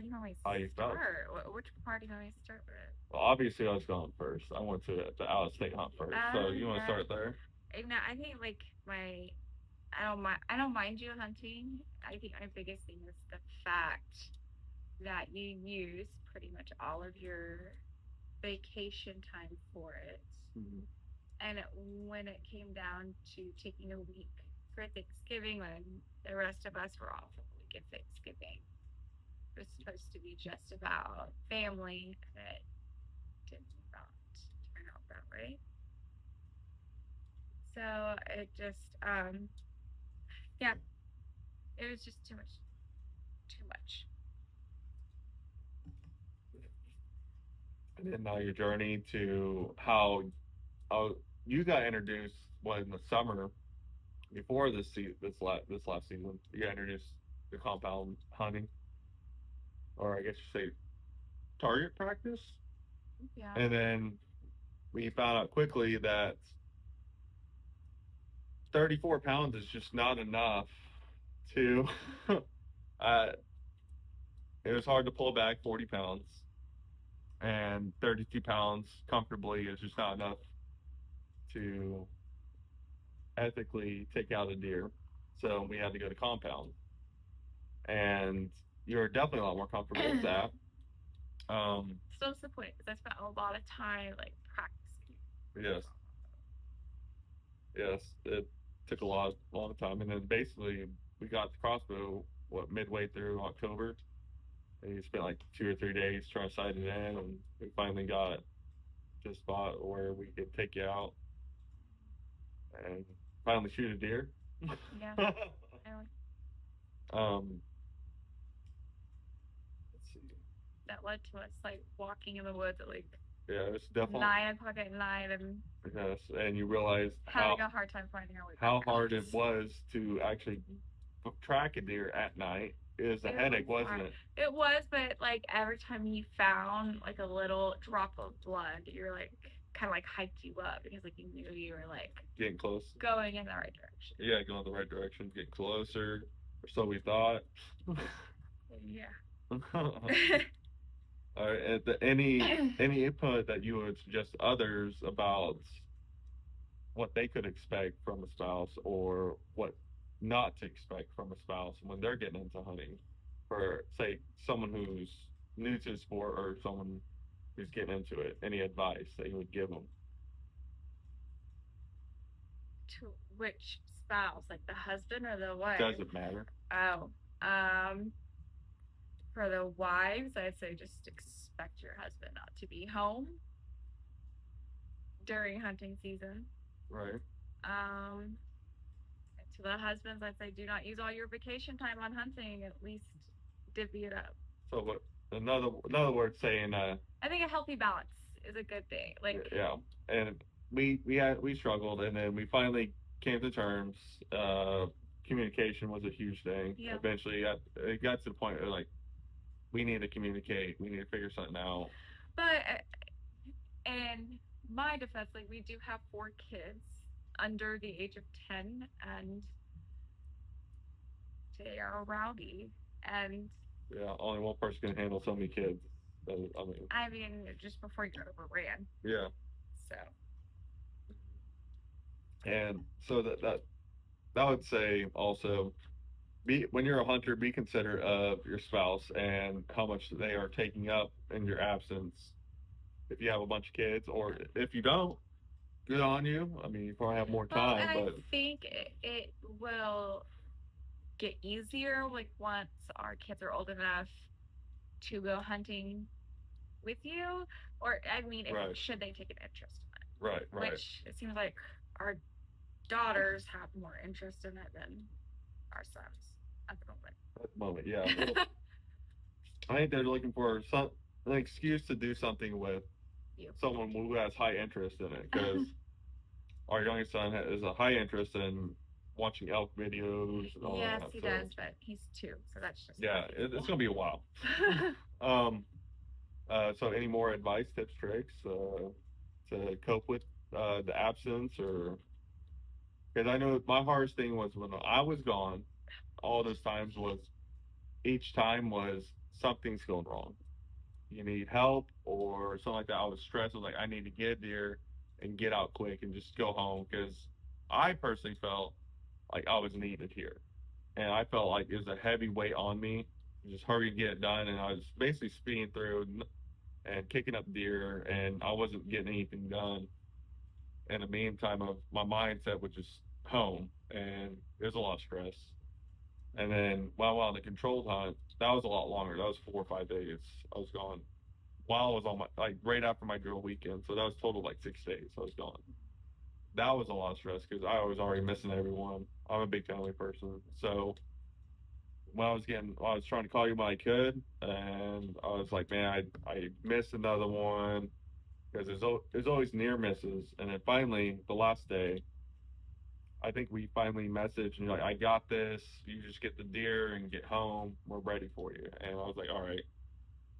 do you want me how to you felt. start? Which part do you want me to start with? Well, obviously I was going first. I went to the out of state hunt first. So you want to Yeah. start there? No, I think like I don't mind you hunting. I think my biggest thing is the fact that you use pretty much all of your vacation time for it. Mm-hmm. And when it came down to taking a week for Thanksgiving, when the rest of us were off for the week of Thanksgiving, it was supposed to be just about family, and it did not turn out that way. So it just, yeah, it was just too much, too much. And then now your journey to how you got introduced was in the summer before this last season. You got introduced to compound hunting, or I guess you say target practice. Yeah. And then we found out quickly that 34 pounds is just not enough to. uh, it was hard to pull back 40 pounds, and 32 pounds comfortably is just not enough to ethically take out a deer. So we had to go to compound, and you're definitely a lot more comfortable with that. Um, So disappointed because I spent a lot of time like practicing. yes, yes, it took long time, and then basically we got the crossbow what midway through October. And you spent like 2 or 3 days trying to sight it in, and we finally got to a spot where we could take you out and finally shoot a deer. Yeah. And um, let's see. that led to us like walking in the woods at like Yeah, it's definitely 9 o'clock at night and yes, and you realize having a hard time finding our way back how hard it out. was to actually track a deer at night. It was a It was headache, wasn't hard. it? It was, but like every time you found like a little drop of blood, you're like kind of like hyped you up because like you knew you were like Getting close. going in the right direction. Yeah, going the right direction, getting closer, or so we thought. Yeah. All right, any input that you would suggest others about what they could expect from a spouse or what not to expect from a spouse when they're getting into hunting, for say someone who's new to the sport or someone who's getting into it? Any advice that you would give them? To which spouse, like the husband or the wife? Doesn't matter. Oh, um, for the wives, I'd say just expect your husband not to be home during hunting season. Right. Um, to the husbands, I'd say do not use all your vacation time on hunting. At least divvy it up. So what? Another word saying I think a healthy balance is a good thing. Like, yeah, and we struggled, and then we finally came to terms. Communication was a huge thing. yeah, Eventually, it got to the point where like we need to communicate. We need to figure something out. but in my defense, like we do have 4 kids under the age of 10, and they are rowdy. And Yeah, only one person can handle so many kids. I mean, just before you got overran. Yeah, So, and so that would say also be when you're a hunter, be considerate of your spouse and how much they are taking up in your absence. If you have a bunch of kids, or if you don't, good on you. I mean, you probably have more well, time, and I but think it will get easier like once our kids are old enough to go hunting with you, or I mean, if right, should they take an interest in it, right. which it seems like our daughters have more interest in it than our sons at the moment. At the moment, yeah. Well, I think they're looking for an excuse to do something with You. someone who has high interest in it, because our youngest son is a high interest in watching elk videos and all Yes, that. he So does, but he's 2, so that's just yeah, it's gonna be a while. um, so any more advice, tips, tricks to cope with the absence, or because I know my hardest thing was when I was gone. All those times was each time was something's going wrong. You need help or something like that. I was stressed. I was like, I need to get there and get out quick and just go home because I personally felt like I was needed here. And I felt like it was a heavy weight on me. Just hurry and get it done. And I was basically speeding through and kicking up deer, and I wasn't getting anything done. In the meantime, of my mindset was just home, and there's a lot of stress. And then while on the controlled hunt, that was a lot longer. That was 4 or 5 days. I was gone while I was on my like right after my girl weekend. So that was total like 6 days. I was gone. That was a lot of stress because I was already missing everyone. I'm a big family person, so when I was trying to call you when I could, and I was like, man, I missed another one because there's always near misses, and then finally the last day, I think we finally messaged and you're like, I got this. You just get the deer and get home. We're ready for you. And I was like, all right,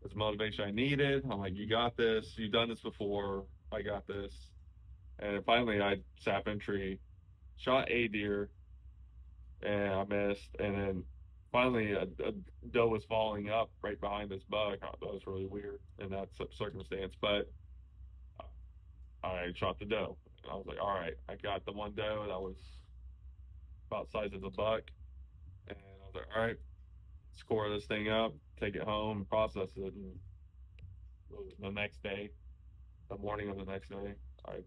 that's the motivation I needed. I'm like, you got this. You've done this before. I got this. And then finally, I sap entry, shot a deer, and I missed. And then finally, a doe was falling up right behind this buck. That was really weird in that circumstance. But I shot the doe. And I was like, all right, I got the one doe that was about the size of the buck. And I was like, all right, score this thing up, take it home, process it. And the next day, the morning of the next day, I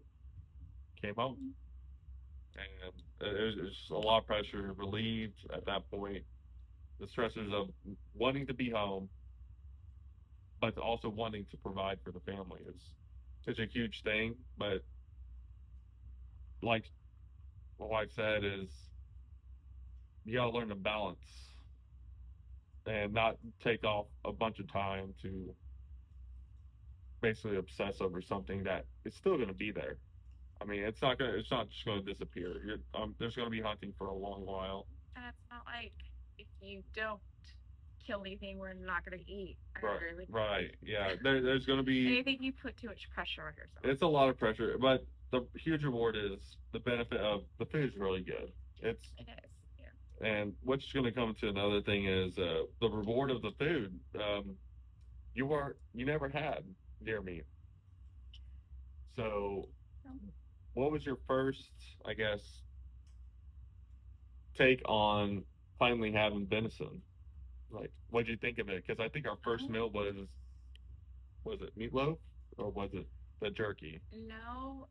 came home. And it was just a lot of pressure, relieved at that point. The stressors of wanting to be home, but also wanting to provide for the family is such a huge thing. But like my wife said, is you gotta learn to balance and not take off a bunch of time to basically obsess over something that is still going to be there. I mean, it's not just going to disappear. There's going to be hunting for a long while. And it's not like if you don't kill anything, we're not going to eat. Right. Right. Yeah. There's going to be. I think you put too much pressure on yourself. It's a lot of pressure, but the huge reward is the benefit of the food is really good. It is. Yeah. And what's going to come to another thing is the reward of the food. You never had deer meat. So, what was your first, I guess, take on finally having venison? Like, what'd you think of it? Because I think our first meal was it meatloaf or was it the jerky? No.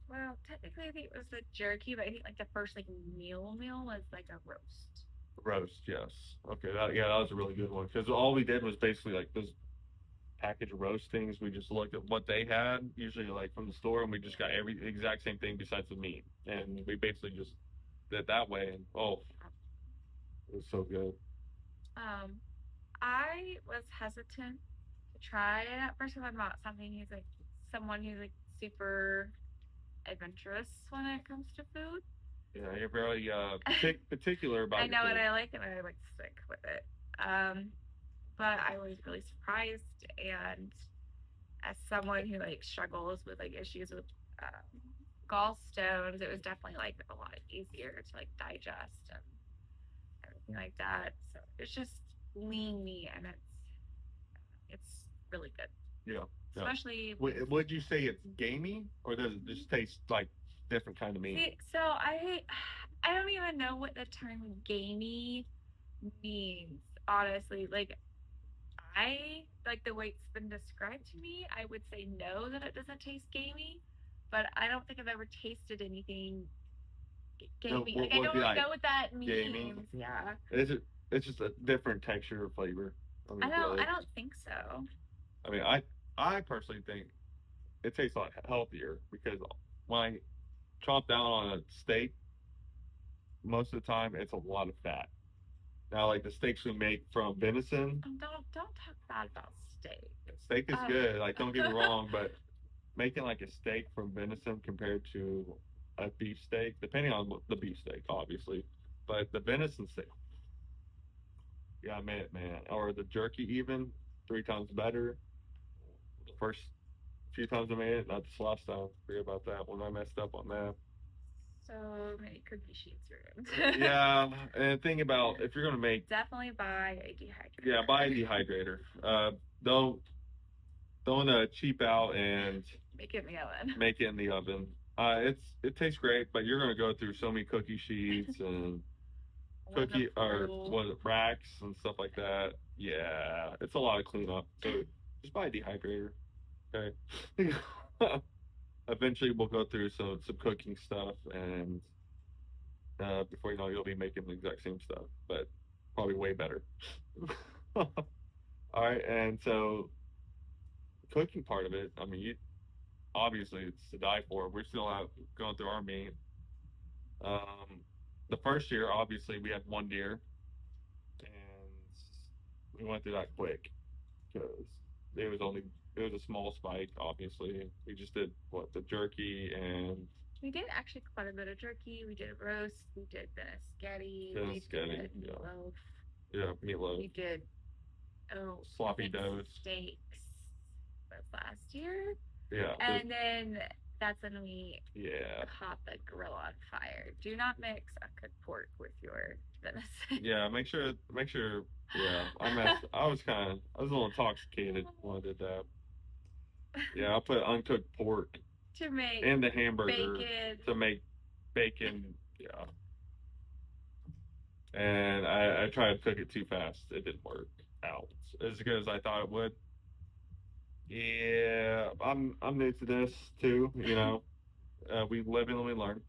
Well, technically I think it was the jerky, but I think like the first like meal was like a roast. Roast, yes. Okay, that was a really good one because all we did was basically like those package roast things. We just looked at what they had, usually like from the store, and we just got every exact same thing besides the meat, and we basically just did it that way. And oh, it was so good. I was hesitant to try it at first because I'm not someone who's like super adventurous when it comes to food. Yeah, you're very particular about. I know what I like, and I like to stick with it. But I was really surprised, and as someone who like struggles with like issues with gallstones, it was definitely like a lot easier to like digest and everything like that. So it's just lean meat, and it's really good. Yeah. Especially. Would you say it's gamey, or does it just taste like different kind of meat? See, so I don't even know what the term gamey means, honestly. Like I like the way it's been described to me, I would say no, that it doesn't taste gamey, but I don't think I've ever tasted anything gamey. Like I don't really know what that means. Gamey? Yeah. It's just a different texture or flavor. I don't think so. I mean, I personally think it tastes a lot healthier because when I chomp down on a steak, most of the time it's a lot of fat. Now, like the steaks we make from venison. Don't talk bad about steak. Steak is good. Like don't get me wrong, but making like a steak from venison compared to a beef steak, depending on the beef steak, obviously, but the venison steak, yeah, man, or the jerky even 3 times better. The first few times I made it, not this last time. Forget about that when I messed up on that. So many cookie sheets ruined. Yeah, and think about if you're gonna make, Definitely buy a dehydrator. yeah, buy a dehydrator. Don't cheap out and Make it in the oven. make it in the oven. It tastes great, but you're gonna go through so many cookie sheets and cookie or what racks and stuff like that. Yeah, it's a lot of cleanup. So just buy a dehydrator. Okay. Eventually, we'll go through some cooking stuff, and before you know, you'll be making the exact same stuff, but probably way better. All right, and so cooking part of it. I mean, obviously it's to die for. We're still out going through our meat. Um, the first year, obviously, we had one deer, and we went through that quick because it was only it was a small spike. Obviously, we just did what the jerky and we did actually quite a bit of jerky. We did a roast. We did spaghetti. We did yeah, meatloaf. yeah, meatloaf. We did sloppy doughs, steaks. Was last year. Yeah, and then that's when we caught the grill on fire. Do not mix a cooked pork with your venison. Yeah, make sure. Yeah, I was a little intoxicated when I did that. Yeah, I put uncooked pork to make in the hamburger bacon. to make bacon. Yeah, and I tried to cook it too fast. It didn't work out as good as I thought it would. Yeah, I'm new to this too. You know, we live and we learn.